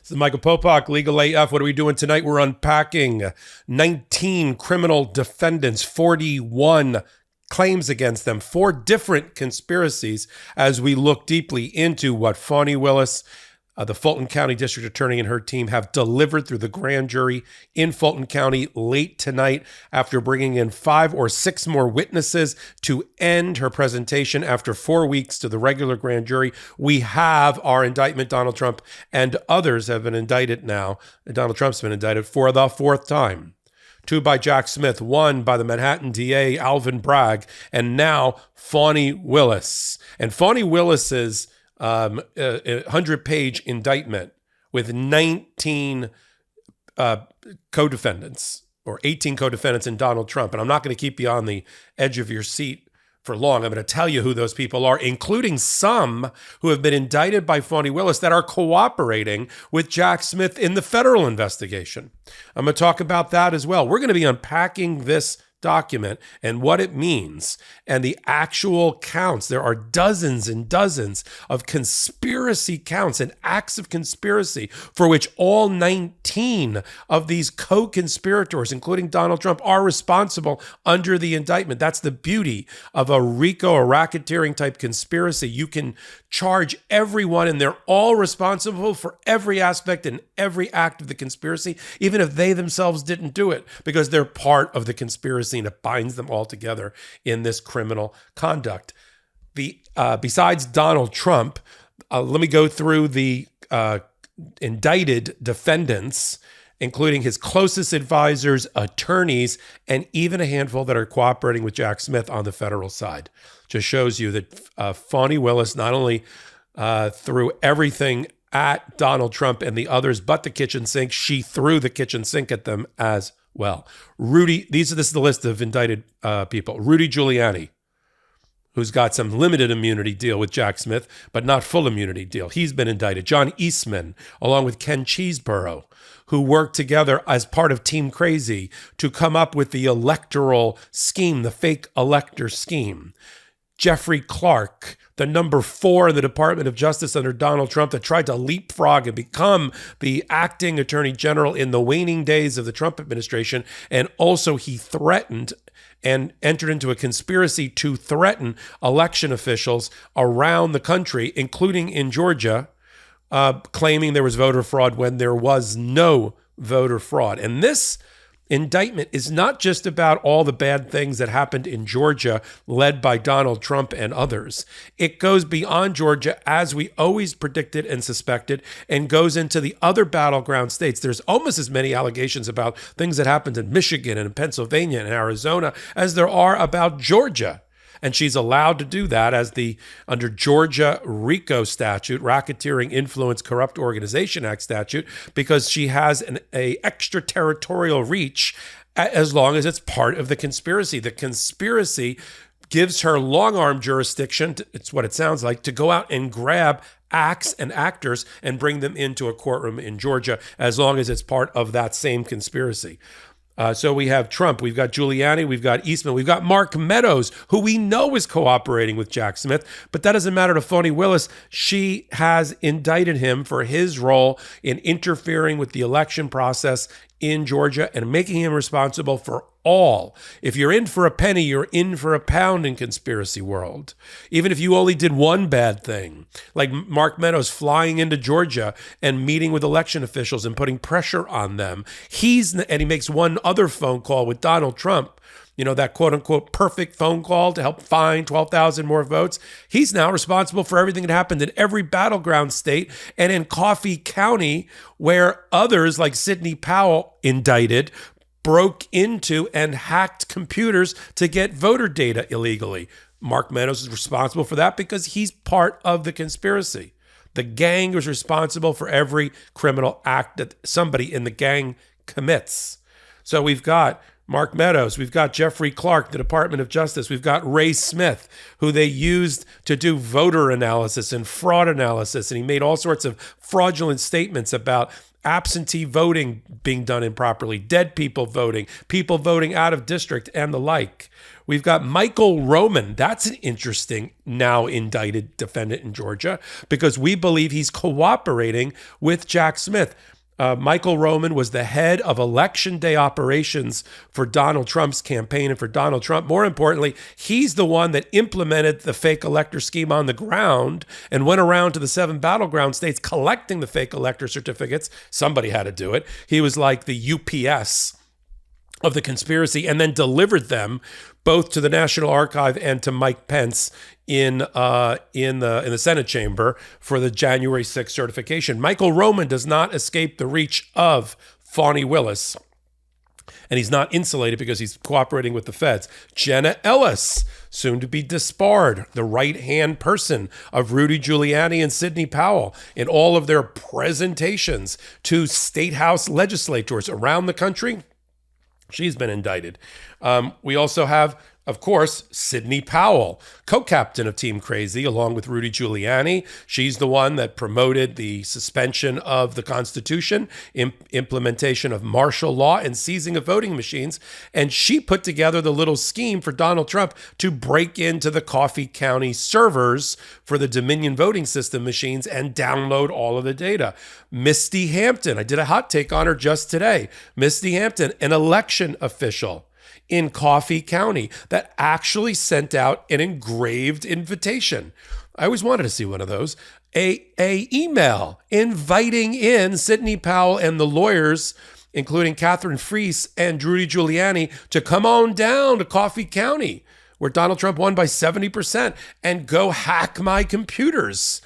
This is Michael Popok, Legal AF. What are we doing tonight? We're unpacking 19 criminal defendants, 41 claims against them, 4 different conspiracies as we look deeply into what Fani Willis, the Fulton County District Attorney, and her team have delivered through the grand jury in Fulton County late tonight after bringing in 5 or 6 more witnesses to end her presentation after 4 weeks to the regular grand jury. We have our indictment. Donald Trump and others have been indicted now. Donald Trump's been indicted for the 4th time. 2 by Jack Smith, 1 by the Manhattan DA, Alvin Bragg, and now Fani Willis. And Fani Willis's 100-page indictment with 19 co-defendants or 18 co-defendants in Donald Trump. And I'm not going to keep you on the edge of your seat for long. I'm going to tell you who those people are, including some who have been indicted by Fani Willis that are cooperating with Jack Smith in the federal investigation. I'm going to talk about that as well. We're going to be unpacking this document and what it means and the actual counts. There are dozens and dozens of conspiracy counts and acts of conspiracy for which all 19 of these co-conspirators, including Donald Trump, are responsible under the indictment. That's the beauty of a RICO, a racketeering type conspiracy. You can charge everyone and they're all responsible for every aspect and every act of the conspiracy, even if they themselves didn't do it, because they're part of the conspiracy and it binds them all together in this criminal conduct. Besides Donald Trump, let me go through the indicted defendants, including his closest advisors, attorneys, and even a handful that are cooperating with Jack Smith on the federal side. Just shows you that Fani Willis not only threw everything at Donald Trump and the others but the kitchen sink, she threw the kitchen sink at them as well. This is the list of indicted people. Rudy Giuliani, who's got some limited immunity deal with Jack Smith, but not full immunity deal. He's been indicted. John Eastman, along with Ken Cheeseborough, who worked together as part of Team Crazy to come up with the electoral scheme, the fake elector scheme. Jeffrey Clark, the number 4 in the Department of Justice under Donald Trump that tried to leapfrog and become the acting attorney general in the waning days of the Trump administration. And also he threatened and entered into a conspiracy to threaten election officials around the country, including in Georgia, claiming there was voter fraud when there was no voter fraud. And this indictment is not just about all the bad things that happened in Georgia led by Donald Trump and others. It goes beyond Georgia, as we always predicted and suspected, and goes into the other battleground states. There's almost as many allegations about things that happened in Michigan and in Pennsylvania and Arizona as there are about Georgia. And she's allowed to do that under Georgia RICO statute, Racketeering Influence Corrupt Organization Act statute, because she has an extraterritorial reach as long as it's part of the conspiracy. The conspiracy gives her long-arm jurisdiction, it's what it sounds like, to go out and grab acts and actors and bring them into a courtroom in Georgia as long as it's part of that same conspiracy. So we have Trump, we've got Giuliani, we've got Eastman, we've got Mark Meadows, who we know is cooperating with Jack Smith, but that doesn't matter to Fani Willis. She has indicted him for his role in interfering with the election process in Georgia and making him responsible for all. If you're in for a penny, you're in for a pound in conspiracy world. Even if you only did one bad thing, like Mark Meadows flying into Georgia and meeting with election officials and putting pressure on them. He makes one other phone call with Donald Trump, that quote unquote perfect phone call to help find 12,000 more votes. He's now responsible for everything that happened in every battleground state and in Coffee County, where others like Sidney Powell, indicted, broke into and hacked computers to get voter data illegally. Mark Meadows is responsible for that because he's part of the conspiracy. The gang was responsible for every criminal act that somebody in the gang commits. So we've got Mark Meadows. We've got Jeffrey Clark, the Department of Justice. We've got Ray Smith, who they used to do voter analysis and fraud analysis. And he made all sorts of fraudulent statements about absentee voting being done improperly, dead people voting out of district, and the like. We've got Michael Roman. That's an interesting now indicted defendant in Georgia because we believe he's cooperating with Jack Smith. Michael Roman was the head of election day operations for Donald Trump's campaign and for Donald Trump. More importantly, he's the one that implemented the fake elector scheme on the ground and went around to the 7 battleground states collecting the fake elector certificates. Somebody had to do it. He was like the UPS of the conspiracy and then delivered them both to the National Archive and to Mike Pence in the Senate chamber for the January 6th certification. Michael Roman does not escape the reach of Fani Willis, and he's not insulated because he's cooperating with the feds. Jenna Ellis, soon to be disbarred, the right-hand person of Rudy Giuliani and Sidney Powell in all of their presentations to state house legislators around the country. She's been indicted. We also have, of course, Sidney Powell, co-captain of Team Crazy, along with Rudy Giuliani. She's the one that promoted the suspension of the Constitution, implementation of martial law, and seizing of voting machines. And she put together the little scheme for Donald Trump to break into the Coffee County servers for the Dominion voting system machines and download all of the data. Misty Hampton, I did a hot take on her just today. Misty Hampton, an election official in Coffee County that actually sent out an engraved invitation. I always wanted to see one of those. A email inviting in Sidney Powell and the lawyers, including Catherine Freese and Rudy Giuliani, to come on down to Coffee County, where Donald Trump won by 70%, and go hack my computers,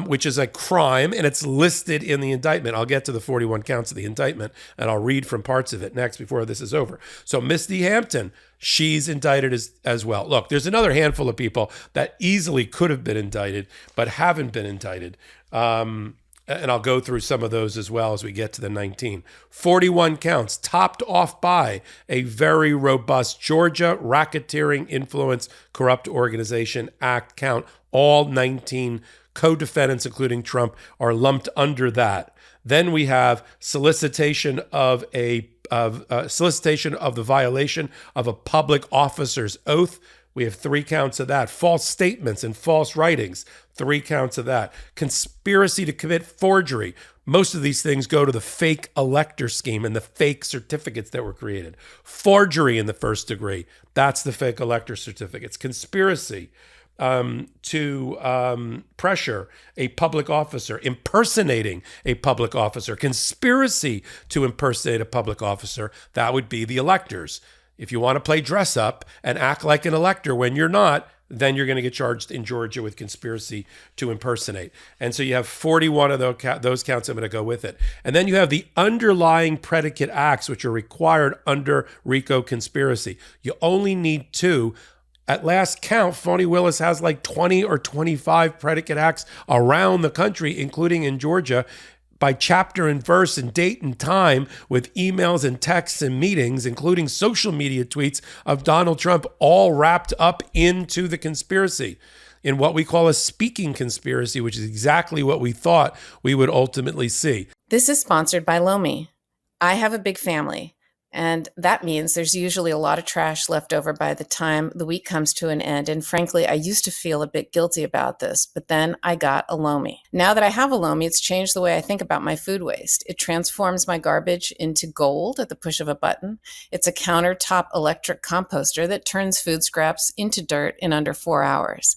which is a crime, and it's listed in the indictment. I'll get to the 41 counts of the indictment, and I'll read from parts of it next before this is over. So Misty Hampton, she's indicted as well. Look, there's another handful of people that easily could have been indicted, but haven't been indicted. And I'll go through some of those as well as we get to the 19. 41 counts, topped off by a very robust Georgia Racketeering Influence Corrupt Organization Act count. All 19 co-defendants, including Trump, are lumped under that. Then we have solicitation of the violation of a public officer's oath. We have 3 counts of that. False statements and false writings, 3 counts of that. Conspiracy to commit forgery. Most of these things go to the fake elector scheme and the fake certificates that were created. Forgery in the first degree, that's the fake elector certificates. Conspiracy to pressure a public officer, impersonating a public officer. Conspiracy to impersonate a public officer, that would be the electors. If you want to play dress up and act like an elector when you're not, then you're going to get charged in Georgia with conspiracy to impersonate. And so you have 41 of those counts. I'm going to go with it. And then you have the underlying predicate acts, which are required under RICO conspiracy. You only need 2. At last count, Fani Willis has like 20 or 25 predicate acts around the country, including in Georgia, by chapter and verse and date and time, with emails and texts and meetings, including social media tweets of Donald Trump, all wrapped up into the conspiracy in what we call a speaking conspiracy, which is exactly what we thought we would ultimately see. This is sponsored by Lomi. I have a big family, and that means there's usually a lot of trash left over by the time the week comes to an end. And frankly, I used to feel a bit guilty about this, but then I got a Lomi. Now that I have a Lomi, it's changed the way I think about my food waste. It transforms my garbage into gold at the push of a button. It's a countertop electric composter that turns food scraps into dirt in under 4 hours.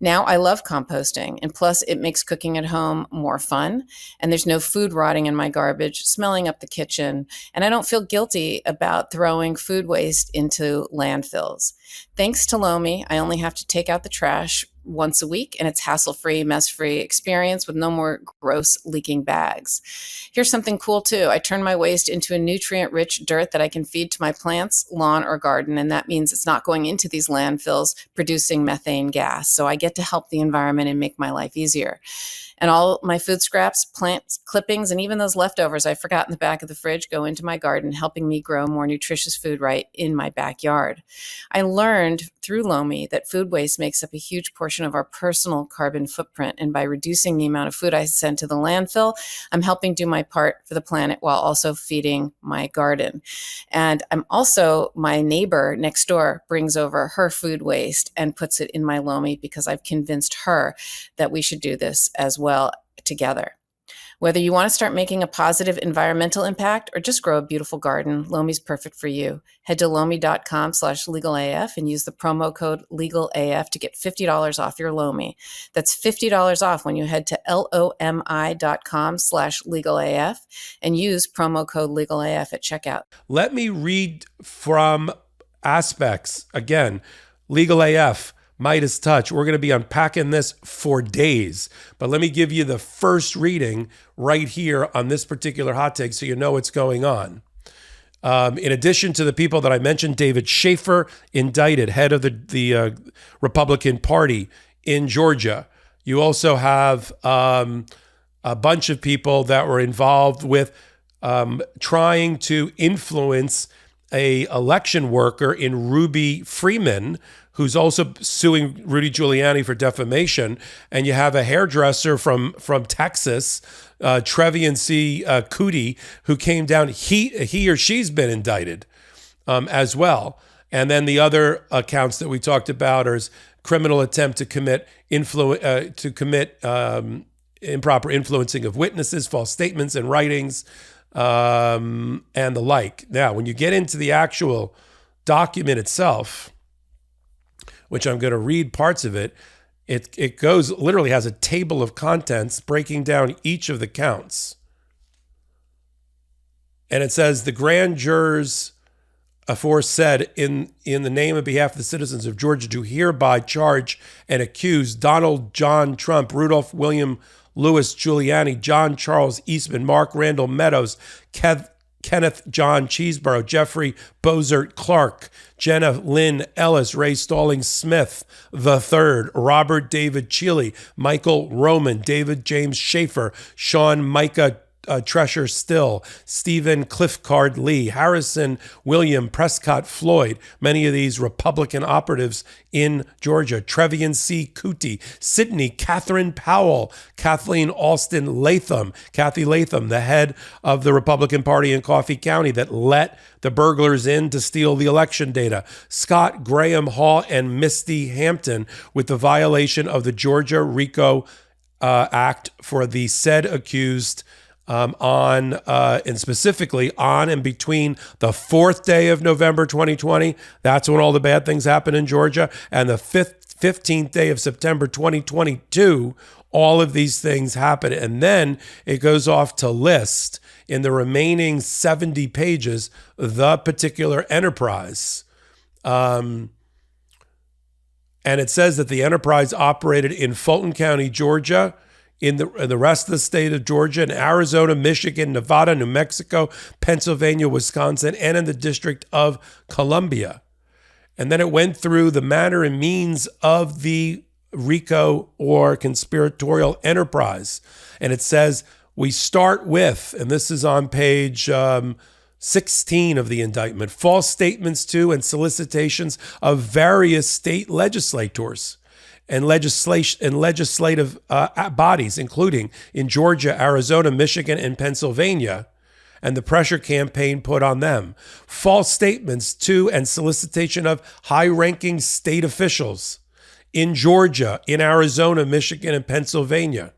Now I love composting, and plus it makes cooking at home more fun, and there's no food rotting in my garbage, smelling up the kitchen, and I don't feel guilty about throwing food waste into landfills. Thanks to Lomi, I only have to take out the trash once a week, and it's hassle-free, mess-free experience with no more gross leaking bags. Here's something cool too. I turn my waste into a nutrient-rich dirt that I can feed to my plants, lawn, or garden, and that means it's not going into these landfills producing methane gas. So I get to help the environment and make my life easier. And all my food scraps, plants, clippings, and even those leftovers I forgot in the back of the fridge go into my garden, helping me grow more nutritious food right in my backyard. I learned through Lomi that food waste makes up a huge portion of our personal carbon footprint. And by reducing the amount of food I send to the landfill, I'm helping do my part for the planet while also feeding my garden. And my neighbor next door brings over her food waste and puts it in my Lomi because I've convinced her that we should do this as well together. Whether you want to start making a positive environmental impact or just grow a beautiful garden, Lomi's perfect for you. Head to lomi.com/legalaf and use the promo code legalaf to get $50 off your Lomi. That's $50 off when you head to lomi.com/legalaf and use promo code legalaf at checkout. Let me read from aspects. Again, Legal AF, MeidasTouch. We're going to be unpacking this for days. But let me give you the first reading right here on this particular hot take so you know what's going on. In addition to the people that I mentioned, David Schaefer, indicted, head of the Republican Party in Georgia. You also have a bunch of people that were involved with trying to influence a election worker in Ruby Freeman, who's also suing Rudy Giuliani for defamation. And you have a hairdresser from Texas, Trevian C. Cootie, who came down. He or she's been indicted as well. And then the other accounts that we talked about are criminal attempt to commit improper influencing of witnesses, false statements and writings, and the like. Now, when you get into the actual document itself, which I'm going to read parts of it, it literally has a table of contents breaking down each of the counts. And it says the grand jurors aforesaid in the name and behalf of the citizens of Georgia do hereby charge and accuse Donald John Trump, Rudolph William Louis Giuliani, John Charles Eastman, Mark Randall Meadows, Kenneth John Cheeseborough, Jeffrey Bozert Clark, Jenna Lynn Ellis, Ray Stallings Smith III, Robert David Cheeley, Michael Roman, David James Schaefer, Sean Micah Tresher Still, Stephen Cliffcard Lee, Harrison William Prescott Floyd, many of these Republican operatives in Georgia, Trevian C. Cootie, Sidney Catherine Powell, Kathleen Alston Latham, Kathy Latham, the head of the Republican Party in Coffee County that let the burglars in to steal the election data, Scott Graham Hall and Misty Hampton with the violation of the Georgia RICO Act for the said accused and specifically on and between the 4th day of November 2020, that's when all the bad things happen in Georgia, and the 15th day of September 2022, all of these things happen. And then it goes off to list in the remaining 70 pages the particular enterprise. And it says that the enterprise operated in Fulton County, Georgia, in the rest of the state of Georgia, in Arizona, Michigan, Nevada, New Mexico, Pennsylvania, Wisconsin, and in the District of Columbia. And then it went through the manner and means of the RICO or conspiratorial enterprise. And it says, we start with, and this is on page 16 of the indictment, false statements to and solicitations of various state legislators and legislative bodies, including in Georgia, Arizona, Michigan, and Pennsylvania, and the pressure campaign put on them. False statements to and solicitation of high-ranking state officials in Georgia, in Arizona, Michigan, and Pennsylvania,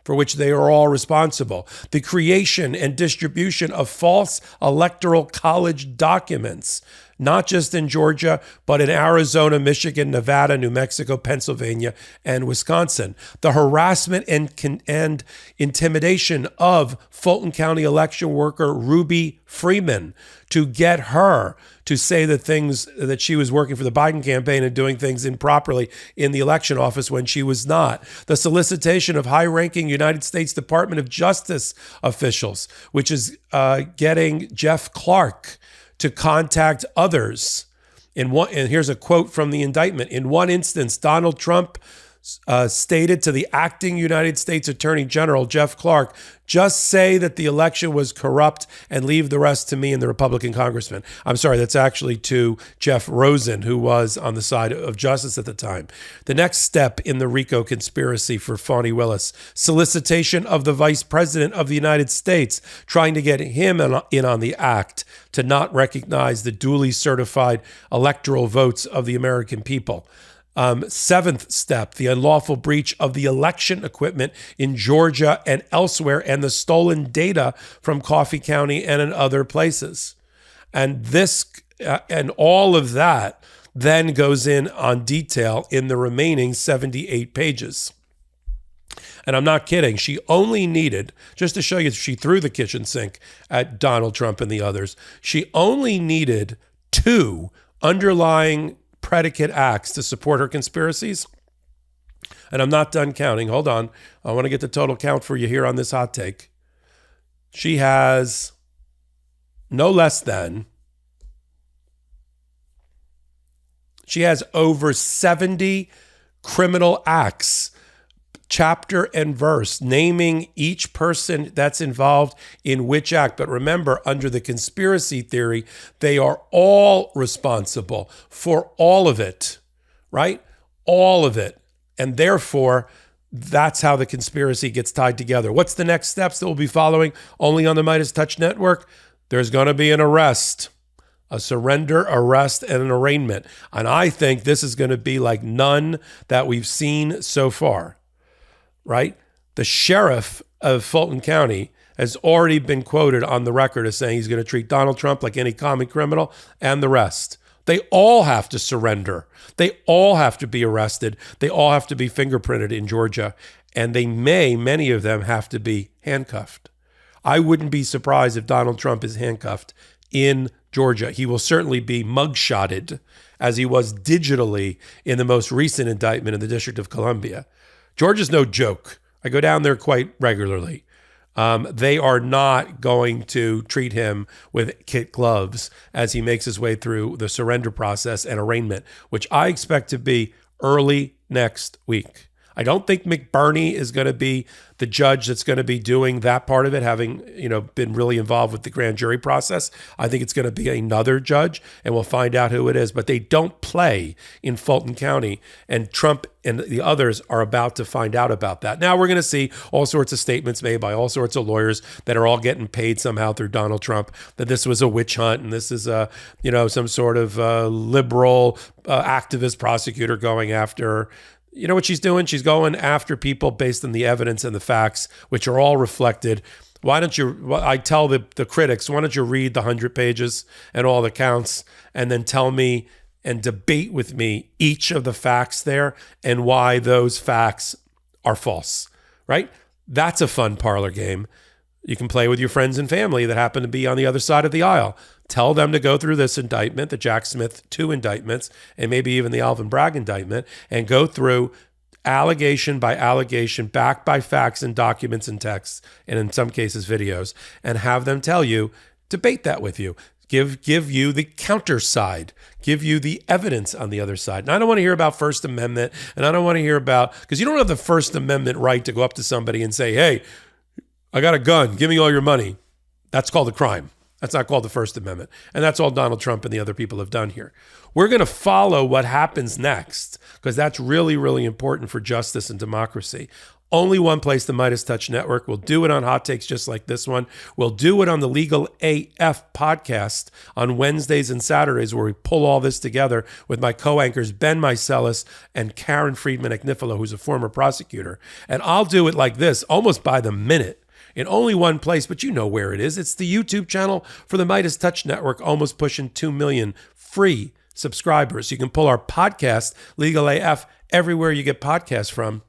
for which they are all responsible. The creation and distribution of false electoral college documents, not just in Georgia, but in Arizona, Michigan, Nevada, New Mexico, Pennsylvania, and Wisconsin. The harassment and intimidation of Fulton County election worker Ruby Freeman to get her to say the things that she was working for the Biden campaign and doing things improperly in the election office when she was not. The solicitation of high-ranking United States Department of Justice officials, which is getting Jeff Clark to contact others. And here's a quote from the indictment. In one instance, Donald Trump stated to the acting United States Attorney General, Jeff Clark, just say that the election was corrupt and leave the rest to me and the Republican congressman. I'm sorry, that's actually to Jeff Rosen, who was on the side of justice at the time. The next step in the RICO conspiracy for Fani Willis, solicitation of the Vice President of the United States, trying to get him in on the act to not recognize the duly certified electoral votes of the American people. Seventh step, the unlawful breach of the election equipment in Georgia and elsewhere, and the stolen data from Coffee County and in other places. And this and all of that then goes in on detail in the remaining 78 pages. And I'm not kidding. She only needed, just to show you, she threw the kitchen sink at Donald Trump and the others. She only needed 2 underlying predicate acts to support her conspiracies. And I'm not done counting. Hold on. I want to get the total count for you here on this hot take. She has no less than, she has over 70 criminal acts, chapter and verse, naming each person that's involved in which act. But remember, under the conspiracy theory, they are all responsible for all of it, right? All of it. And therefore, that's how the conspiracy gets tied together. What's the next steps that we'll be following only on the MeidasTouch Network? There's going to be an arrest, a surrender, arrest, and an arraignment. And I think this is going to be like none that we've seen so far. Right? The sheriff of Fulton County has already been quoted on the record as saying he's going to treat Donald Trump like any common criminal and the rest. They all have to surrender. They all have to be arrested. They all have to be fingerprinted in Georgia. And many of them have to be handcuffed. I wouldn't be surprised if Donald Trump is handcuffed in Georgia. He will certainly be mugshotted as he was digitally in the most recent indictment in the District of Columbia. Georgia's no joke. I go down there quite regularly. They are not going to treat him with kid gloves as he makes his way through the surrender process and arraignment, which I expect to be early next week. I don't think McBurney is going to be the judge that's going to be doing that part of it, having, been really involved with the grand jury process. I think it's going to be another judge, and we'll find out who it is. But they don't play in Fulton County, and Trump and the others are about to find out about that. Now we're going to see all sorts of statements made by all sorts of lawyers that are all getting paid somehow through Donald Trump, that this was a witch hunt and this is some sort of liberal activist prosecutor going after. You know what she's doing? She's going after people based on the evidence and the facts, which are all reflected. Why don't you, I tell the critics, why don't you read the 100 pages and all the counts and then tell me and debate with me each of the facts there and why those facts are false, right? That's a fun parlor game. You can play with your friends and family that happen to be on the other side of the aisle. Tell them to go through this indictment, the Jack Smith 2 indictments, and maybe even the Alvin Bragg indictment, and go through allegation by allegation, backed by facts and documents and texts, and in some cases videos, and have them tell you, debate that with you. Give you the counter side, give you the evidence on the other side. And I don't want to hear about First Amendment, and I don't want to hear about, because you don't have the First Amendment right to go up to somebody and say, hey, I got a gun, give me all your money. That's called a crime. That's not called the First Amendment. And that's all Donald Trump and the other people have done here. We're going to follow what happens next, because that's really, really important for justice and democracy. Only one place, the MeidasTouch Network. We'll do it on hot takes just like this one. We'll do it on the Legal AF podcast on Wednesdays and Saturdays, where we pull all this together with my co-anchors, Ben Meiselas and Karen Friedman-Agnifilo, who's a former prosecutor. And I'll do it like this, almost by the minute, in only one place, but you know where it is. It's the YouTube channel for the MeidasTouch Network, almost pushing 2 million free subscribers. You can pull our podcast, Legal AF, everywhere you get podcasts from,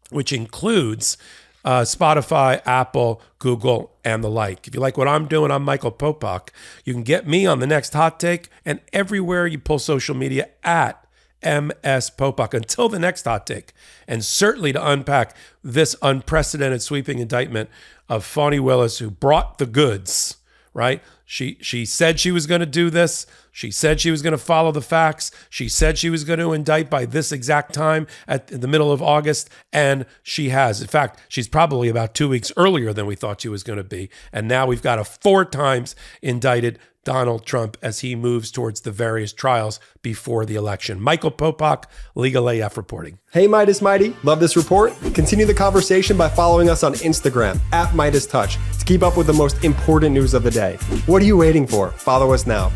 which includes Spotify, Apple, Google, and the like. If you like what I'm doing, I'm Michael Popok. You can get me on The Next Hot Take and everywhere you pull social media at MS Popok. Until the next hot take, and certainly to unpack this unprecedented sweeping indictment of Fani Willis, who brought the goods, right? She said she was going to do this. She said she was going to follow the facts. She said she was going to indict by this exact time in the middle of August, and she has. In fact, she's probably about 2 weeks earlier than we thought she was going to be. And now we've got a 4 times indicted Donald Trump as he moves towards the various trials before the election. Michael Popok, Legal AF reporting. Hey, Meidas Mighty. Love this report? Continue the conversation by following us on Instagram at MeidasTouch to keep up with the most important news of the day. What are you waiting for? Follow us now.